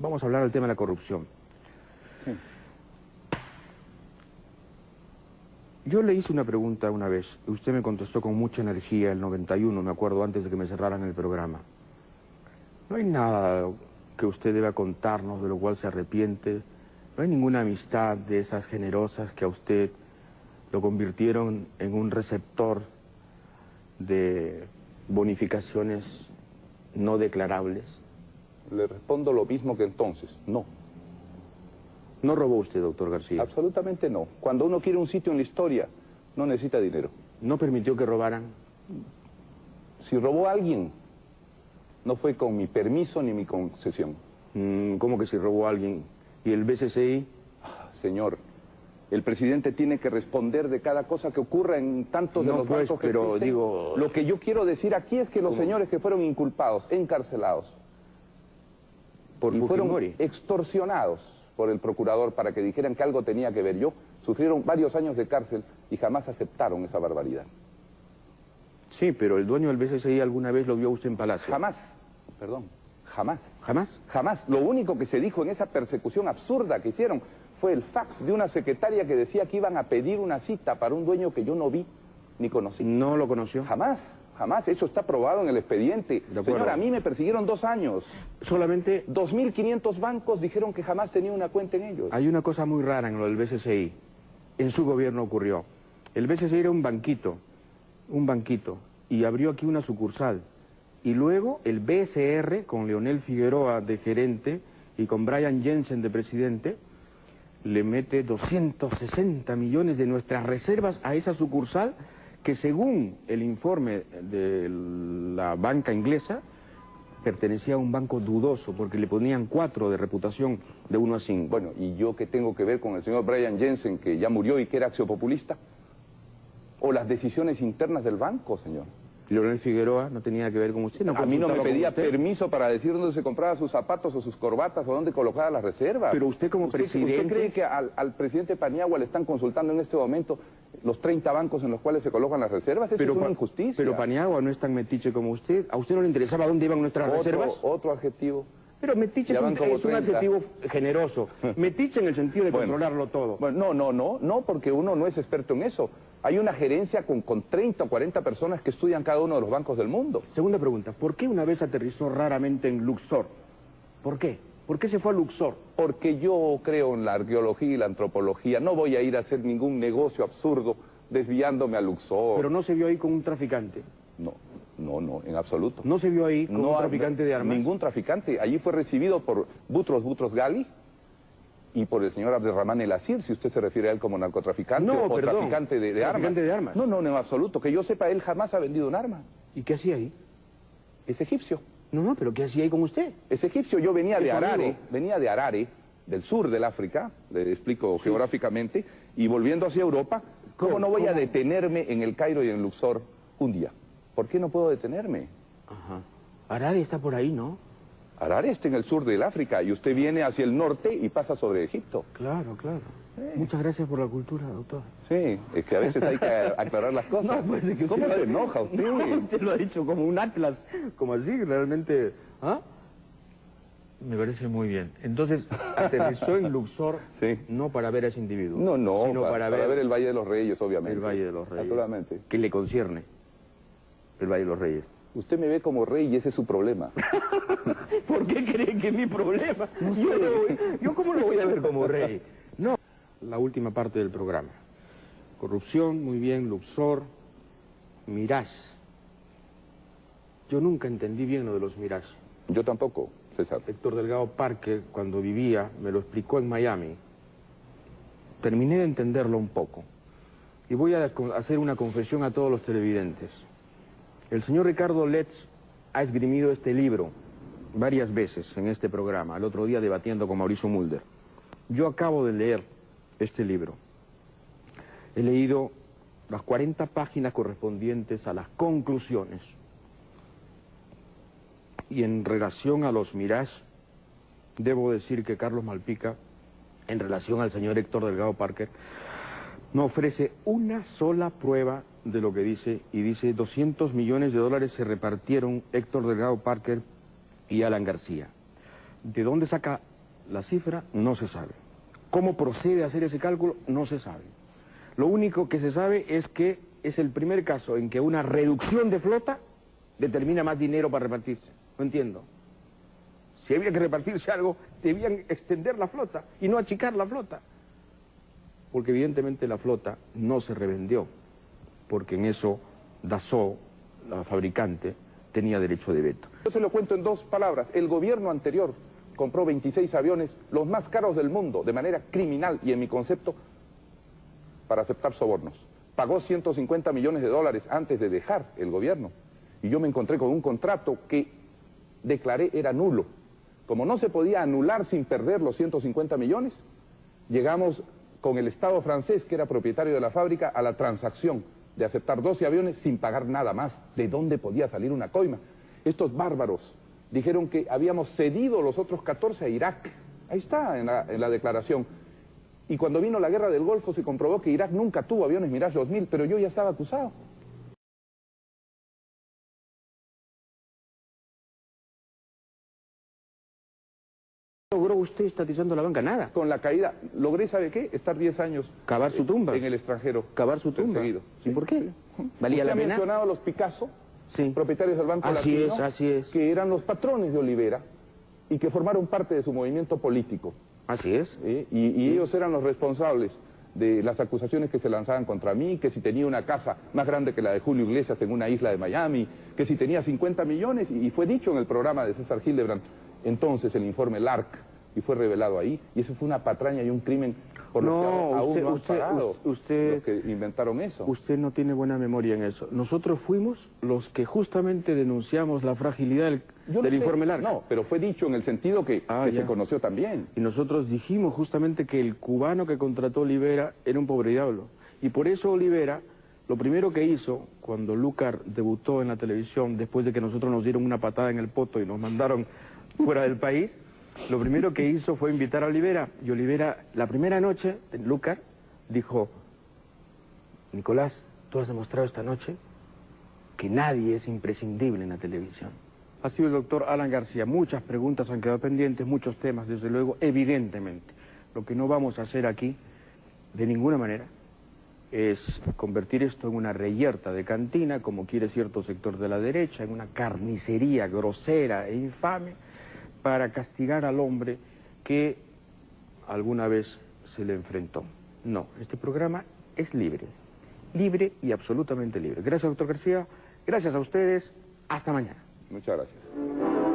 Vamos a hablar del tema de la corrupción. Sí. Yo le hice una pregunta una vez, y usted me contestó con mucha energía, el 91, me acuerdo, antes de que me cerraran el programa. No hay nada que usted deba contarnos de lo cual se arrepiente, no hay ninguna amistad de esas generosas que a usted lo convirtieron en un receptor de bonificaciones no declarables. Le respondo lo mismo que entonces, no. ¿No robó usted, doctor García? Absolutamente no. Cuando uno quiere un sitio en la historia, no necesita dinero. ¿No permitió que robaran? Si robó a alguien, no fue con mi permiso ni mi concesión. ¿Cómo que si robó a alguien? ¿Y el BCCI? Señor, el presidente tiene que responder de cada cosa que ocurra en tantos de los bancos que pero existen. digo... Lo que yo quiero decir aquí es que los señores que fueron inculpados, encarcelados, por y fueron Fujimori, extorsionados por el procurador para que dijeran que algo tenía que ver yo, sufrieron varios años de cárcel y jamás aceptaron esa barbaridad. Sí, pero el dueño del BCCI alguna vez lo vio usted en Palacio. Jamás, perdón, jamás. ¿Jamás? Jamás. Lo único que se dijo en esa persecución absurda que hicieron fue el fax de una secretaria que decía que iban a pedir una cita para un dueño que yo no vi ni conocí. ¿No lo conoció? Jamás, jamás. Eso está probado en el expediente. Señor, a mí me persiguieron 2 años. Solamente... 2.500 bancos dijeron que jamás tenía una cuenta en ellos. Hay una cosa muy rara en lo del BCCI. En su gobierno ocurrió. El BCCI era un banquito, y abrió aquí una sucursal. Y luego el BSR, con Leonel Figueroa de gerente y con Brian Jensen de presidente, le mete 260 millones de nuestras reservas a esa sucursal que, según el informe de la banca inglesa, pertenecía a un banco dudoso porque le ponían 4 de reputación de 1 a 5. Bueno, ¿y yo qué tengo que ver con el señor Brian Jensen, que ya murió y que era axiopopulista? ¿O las decisiones internas del banco, señor? Leonel Figueroa no tenía que ver con usted. A mí no me pedía permiso para decir dónde se compraba sus zapatos o sus corbatas o dónde colocaba las reservas. Pero usted como presidente... ¿Usted cree que al presidente Paniagua le están consultando en este momento los 30 bancos en los cuales se colocan las reservas? Eso es una injusticia. Pero Paniagua no es tan metiche como usted. ¿A usted no le interesaba dónde iban nuestras reservas? Otro adjetivo. Pero metiche es un adjetivo generoso. Metiche en el sentido de controlarlo todo. Bueno, no, porque uno no es experto en eso. Hay una gerencia con 30 o 40 personas que estudian cada uno de los bancos del mundo. Segunda pregunta, ¿por qué una vez aterrizó raramente en Luxor? ¿Por qué? ¿Por qué se fue a Luxor? Porque yo creo en la arqueología y la antropología. No voy a ir a hacer ningún negocio absurdo desviándome a Luxor. ¿Pero no se vio ahí con un traficante? No, en absoluto. ¿No se vio ahí con un traficante de armas? Ningún traficante. Allí fue recibido por Butros Ghali y por el señor Abderramán El Asir, si usted se refiere a él como narcotraficante o traficante de armas. ¿Traficante de armas? No, en absoluto. Que yo sepa, él jamás ha vendido un arma. ¿Y qué hacía ahí? Es egipcio. No, pero ¿qué hacía ahí con usted? Es egipcio. Yo venía de Harare, del sur del África, le explico geográficamente, y volviendo hacia Europa, ¿cómo no voy a detenerme en el Cairo y en Luxor un día? ¿Por qué no puedo detenerme? Ajá. Harare está por ahí, ¿no? Harare está en el sur del África y usted viene hacia el norte y pasa sobre Egipto. Claro. Muchas gracias por la cultura, doctor. Sí, es que a veces hay que aclarar las cosas. No, pues es que ¿Cómo se enoja usted? No, usted lo ha dicho como un atlas, como así, realmente... ¿Ah? Me parece muy bien. Entonces, aterrizó en Luxor, no para ver a ese individuo. No, sino para ver el Valle de los Reyes, obviamente. El Valle de los Reyes. Naturalmente. Que le concierne el Valle de los Reyes. Usted me ve como rey y ese es su problema. ¿Por qué cree que es mi problema? ¿Yo cómo lo voy a ver como rey? No. La última parte del programa. Corrupción, muy bien, Luxor, Mirage. Yo nunca entendí bien lo de los Mirage. Yo tampoco, César. Héctor Delgado Parker, cuando vivía, me lo explicó en Miami. Terminé de entenderlo un poco. Y voy a hacer una confesión a todos los televidentes. El señor Ricardo Letts ha esgrimido este libro varias veces en este programa, el otro día debatiendo con Mauricio Mulder. Yo acabo de leer este libro. He leído las 40 páginas correspondientes a las conclusiones. Y en relación a los Mirage, debo decir que Carlos Malpica, en relación al señor Héctor Delgado Parker, no ofrece una sola prueba de lo que dice, y dice 200 millones de dólares se repartieron Héctor Delgado Parker y Alan García. ¿De dónde saca la cifra no se sabe. ¿Cómo procede a hacer ese cálculo? No se sabe. Lo único que se sabe es que es el primer caso en que una reducción de flota determina más dinero para repartirse. No entiendo. Si había que repartirse algo, debían extender la flota y no achicar la flota. Porque evidentemente la flota no se revendió, porque en eso Dassault, la fabricante, tenía derecho de veto. Yo se lo cuento en 2 palabras. El gobierno anterior compró 26 aviones, los más caros del mundo, de manera criminal y en mi concepto, para aceptar sobornos. Pagó 150 millones de dólares antes de dejar el gobierno. Y yo me encontré con un contrato que declaré era nulo. Como no se podía anular sin perder los 150 millones, llegamos con el Estado francés, que era propietario de la fábrica, a la transacción de aceptar 12 aviones sin pagar nada más. ¿De dónde podía salir una coima? Estos bárbaros dijeron que habíamos cedido los otros 14 a Irak. Ahí está en la declaración. Y cuando vino la guerra del Golfo se comprobó que Irak nunca tuvo aviones Mirage 2000, pero yo ya estaba acusado. ¿Logró usted estatizando la banca? Nada. Con la caída, logré, ¿sabe qué? Estar 10 años... Cavar su tumba. En el extranjero. Cavar su tumba. Perseguido. ¿Y por qué? ¿Valía Usted la ha pena? mencionado a los Picasso, Sí. propietarios del Banco Así Latino, es. que eran los patrones de Olivera y que formaron parte de su movimiento político. Así es. Y ellos eran los responsables de las acusaciones que se lanzaban contra mí, que si tenía una casa más grande que la de Julio Iglesias en una isla de Miami, que si tenía 50 millones, y fue dicho en el programa de César Hildebrand, entonces el informe LARC, y fue revelado ahí, y eso fue una patraña y un crimen por lo que aún no han pagado los que inventaron eso. Usted no tiene buena memoria en eso. Nosotros fuimos los que justamente denunciamos la fragilidad del informe LARC. No, pero fue dicho en el sentido que se conoció también. Y nosotros dijimos justamente que el cubano que contrató Olivera era un pobre diablo. Y por eso Olivera, lo primero que hizo, cuando Lucar debutó en la televisión, después de que nosotros nos dieron una patada en el poto y nos mandaron fuera del país, lo primero que hizo fue invitar a Olivera. Y Olivera, la primera noche, Lucar dijo: Nicolás, tú has demostrado esta noche que nadie es imprescindible en la televisión. Ha sido el doctor Alan García. Muchas preguntas han quedado pendientes, muchos temas, desde luego, evidentemente. Lo que no vamos a hacer aquí, de ninguna manera, es convertir esto en una reyerta de cantina, como quiere cierto sector de la derecha, en una carnicería grosera e infame, para castigar al hombre que alguna vez se le enfrentó. No, este programa es libre y absolutamente libre. Gracias, doctor García, gracias a ustedes, hasta mañana. Muchas gracias.